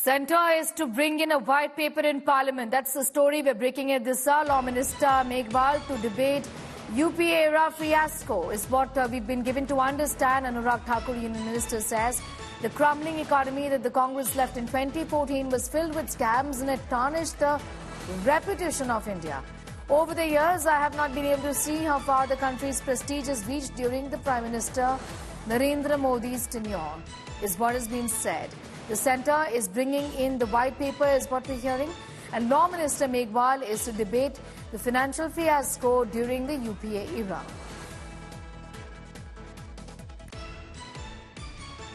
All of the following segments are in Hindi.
Centre is to bring in a white paper in Parliament. That's the story we're breaking it this hour. Law Minister Meghwal to debate UPA-era fiasco is what we've been given to understand. Anurag Thakur, Union Minister, says the crumbling economy that the Congress left in 2014 was filled with scams and it tarnished the reputation of India. Over the years, I have not been able to see how far the country's prestige has reached during the Prime Minister Narendra Modi's tenure, is what has been said. The centre is bringing in the white paper, is what we're hearing, and Law Minister Meghwal is to debate the financial fiasco during the UPA era.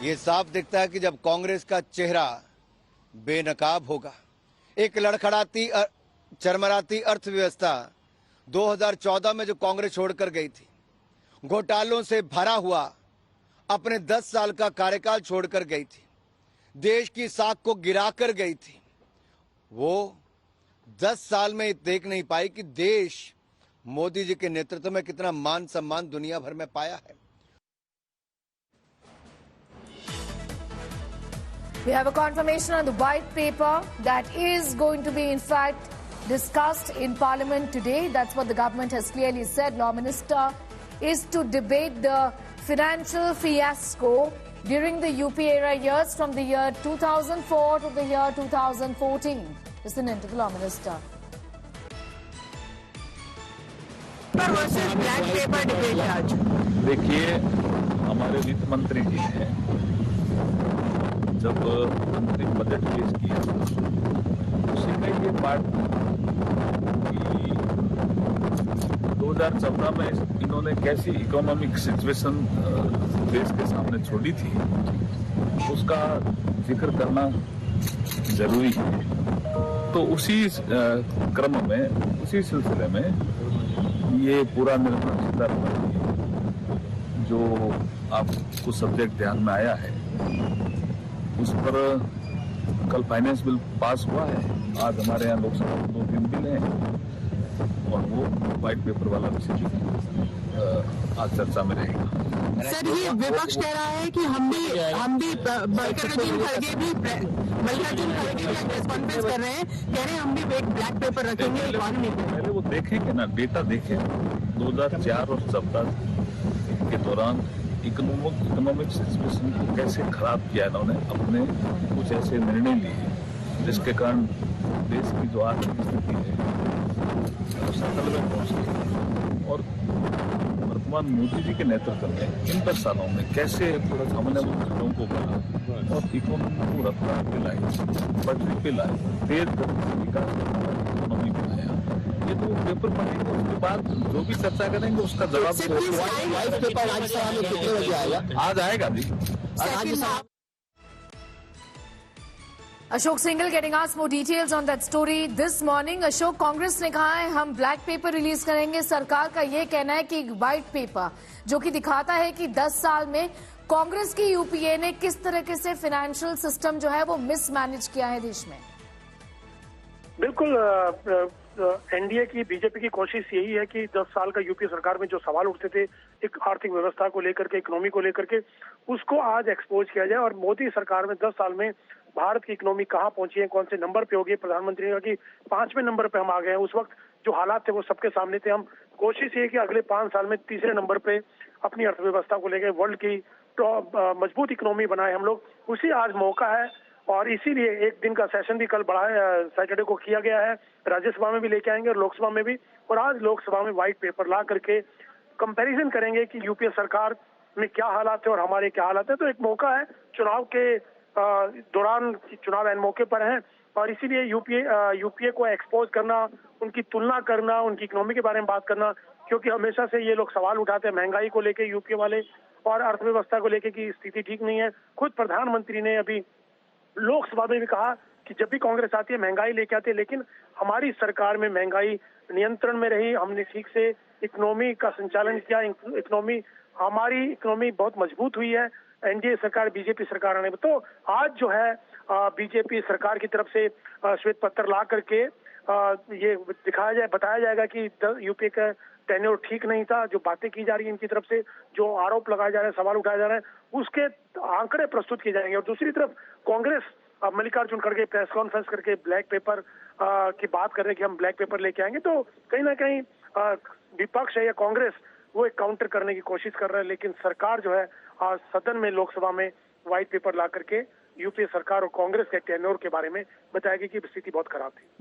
ये साफ दिखता है कि जब कांग्रेस का चेहरा बेनकाब होगा, एक लड़खड़ाती चरमराती अर्थव्यवस्था 2014 में जो कांग्रेस छोड़कर गई थी, घोटालों से भरा हुआ अपने 10 साल का कार्यकाल छोड़कर गई थी, देश की साख को गिराकर गई थी, वो 10 साल में देख नहीं पाई कि देश मोदी जी के नेतृत्व में कितना मान सम्मान दुनिया भर में पाया है। We have a confirmation on the white paper that is going to be in fact discussed in Parliament today. That's what the government has clearly said. Law Minister is to debate the financial fiasco during the UPA era years from the year 2004 to the year 2014. Listen in to the Law Minister. Versus black pepper debate आज। देखिए, हमारे वित्त मंत्री जी ने जब अंतरिम बजट पेश किया उसी में ये बात कि 2014 में इन्होंने कैसी इकोनॉमिक सिचुएशन देश के सामने छोड़ी थी, उसका जिक्र करना जरूरी है। तो उसी क्रम में, उसी सिलसिले में ये पूरा निर्मला सीतारमण जो आपको सब्जेक्ट ध्यान में आया है, उस पर कल फाइनेंस बिल पास हुआ है। आज हमारे यहाँ लोकसभा में 2-3 बिल हैं और वो व्हाइट पेपर वाला विषय आज चर्चा में रहेगा। सर, ये विपक्ष कह रहा है कि हम भी मल्लिकार्जुन खड़गे भी प्रेस कॉन्फ्रेंस कर रहे हैं, कह रहे हैं हम भी एक ब्लैक पेपर रखेंगे इकोनॉमी पे। पहले वो देखेंगे ना, डेटा देखें। 2004 और 2014 के दौरान इकोनॉमिक सिचुएशन को कैसे खराब किया इन्होंने, अपने कुछ ऐसे निर्णय लिए जिसके कारण देश की जो आर्थिक स्थिति है संकट में पहुंच गई। और वर्तमान मोदी जी के नेतृत्व में इन 10 सालों में कैसे हमने उन खंडों को बढ़ा और इकोनॉमी को रफ्तार पे लाए, पटरी पे लाए, तेज गति से विकास इकोनॉमी बनाया। ये तो पेपर पढ़ेंगे, उसके बाद जो भी चर्चा करेंगे उसका जवाब व्हाइट पेपर राज्यसभा में कितने बजे आएगा? आज आएगा जी। Ashok Singhal getting us more details on that story this morning. Ashok, Congress ने कहा है हम ब्लैक पेपर रिलीज करेंगे। सरकार का ये कहना है कि व्हाइट पेपर जो कि दिखाता है कि 10 साल में कांग्रेस की यूपीए ने किस तरीके से फाइनेंशियल सिस्टम जो है वो मिसमैनेज किया है देश में। बिल्कुल, एनडीए की, बीजेपी की कोशिश यही है कि 10 साल का यूपीए सरकार में जो सवाल उठते थे एक आर्थिक व्यवस्था को लेकर के, इकोनॉमी को लेकर के, उसको आज एक्सपोज किया जाए। और मोदी सरकार में 10 साल में भारत की इकोनॉमी कहाँ पहुंची है, कौन से नंबर पे होगी। प्रधानमंत्री ने कहा कि 5वें नंबर पे हम आ गए हैं। उस वक्त जो हालात थे वो सबके सामने थे। हम कोशिश ये कि अगले 5 साल में 3रे नंबर पे अपनी अर्थव्यवस्था को लेकर वर्ल्ड की मजबूत इकोनॉमी बनाए हम लोग। उसी आज मौका है और इसीलिए एक दिन का सेशन भी कल बढ़ाया, सैटरडे को किया गया है। राज्यसभा में भी लेके आएंगे और लोकसभा में भी। और आज लोकसभा में व्हाइट पेपर ला करके कंपैरिजन करेंगे कि यूपीए सरकार में क्या हालात है और हमारे क्या हालात है। तो एक मौका है, चुनाव के दौरान, चुनाव एन मौके पर है और इसीलिए यूपीए को एक्सपोज करना, उनकी तुलना करना, उनकी इकोनॉमी के बारे में बात करना, क्योंकि हमेशा से ये लोग सवाल उठाते हैं महंगाई को लेके यूपीए वाले और अर्थव्यवस्था को लेके की स्थिति ठीक नहीं है। खुद प्रधानमंत्री ने अभी लोकसभा में भी कहा कि जब भी कांग्रेस आती है महंगाई लेके आती है, लेकिन हमारी सरकार में महंगाई नियंत्रण में रही। हमने ठीक से इकोनॉमी का संचालन किया। हमारी इकोनॉमी बहुत मजबूत हुई है एनडीए सरकार, बीजेपी सरकार आने में। तो आज जो है बीजेपी सरकार की तरफ से श्वेत पत्र ला करके ये बताया जाएगा कि यूपीए का टेन्योर ठीक नहीं था। जो बातें की जा रही है इनकी तरफ से, जो आरोप लगाए जा रहे हैं, सवाल उठाए जा रहे हैं, उसके आंकड़े प्रस्तुत किए जाएंगे। और दूसरी तरफ कांग्रेस मल्लिकार्जुन खड़गे प्रेस कॉन्फ्रेंस करके ब्लैक पेपर की बात कर रहे हैं कि हम ब्लैक पेपर लेके आएंगे, तो कहीं ना कहीं विपक्ष है या कांग्रेस वो एक काउंटर करने की कोशिश कर रहा है, लेकिन सरकार जो है आज सदन में लोकसभा में व्हाइट पेपर ला करके यूपीए सरकार और कांग्रेस के टेन्योर के बारे में बताएगी कि स्थिति बहुत खराब थी।